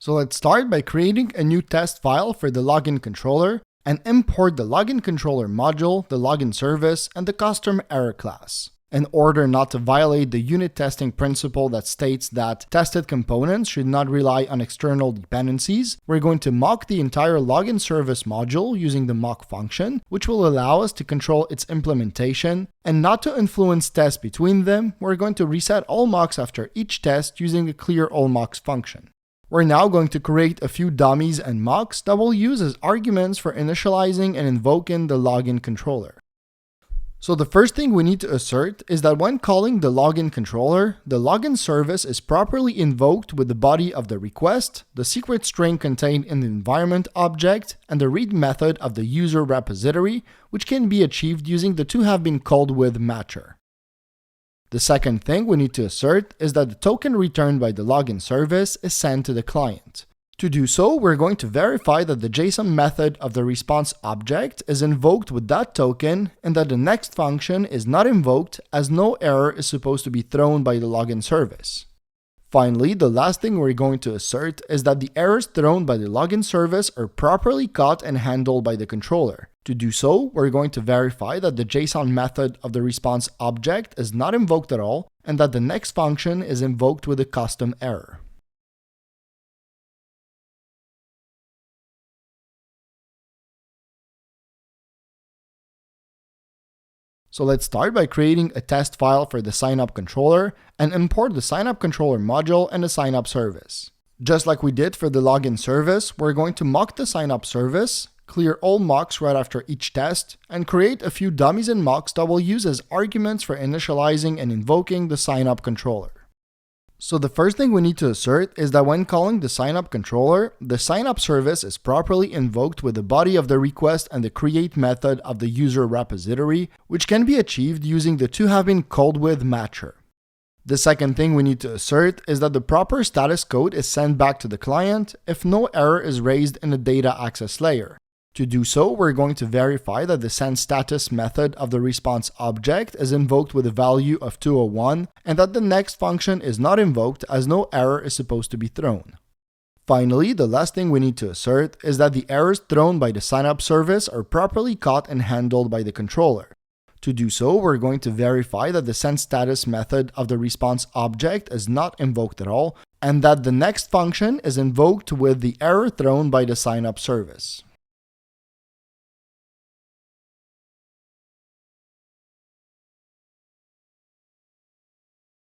So let's start by creating a new test file for the login controller and import the login controller module, the login service, and the custom error class. In order not to violate the unit testing principle that states that tested components should not rely on external dependencies, we're going to mock the entire login service module using the mock function, which will allow us to control its implementation. And not to influence tests between them, we're going to reset all mocks after each test using the clear all mocks function. We're now going to create a few dummies and mocks that we'll use as arguments for initializing and invoking the login controller. So the first thing we need to assert is that when calling the login controller, the login service is properly invoked with the body of the request, the secret string contained in the environment object, and the read method of the user repository, which can be achieved using the toHaveBeenCalledWith matcher. The second thing we need to assert is that the token returned by the login service is sent to the client. To do so, we're going to verify that the JSON method of the response object is invoked with that token and that the next function is not invoked, as no error is supposed to be thrown by the login service. Finally, the last thing we're going to assert is that the errors thrown by the login service are properly caught and handled by the controller. To do so, we're going to verify that the JSON method of the response object is not invoked at all and that the next function is invoked with a custom error. So let's start by creating a test file for the signup controller and import the signup controller module and the signup service. Just like we did for the login service, we're going to mock the signup service, clear all mocks right after each test, and create a few dummies and mocks that we'll use as arguments for initializing and invoking the signup controller. So the first thing we need to assert is that when calling the signup controller, the signup service is properly invoked with the body of the request and the create method of the user repository, which can be achieved using the toHaveBeenCalledWith matcher. The second thing we need to assert is that the proper status code is sent back to the client if no error is raised in the data access layer. To do so, we're going to verify that the sendStatus method of the response object is invoked with a value of 201 and that the next function is not invoked as no error is supposed to be thrown. Finally, the last thing we need to assert is that the errors thrown by the signup service are properly caught and handled by the controller. To do so, we're going to verify that the sendStatus method of the response object is not invoked at all and that the next function is invoked with the error thrown by the signup service.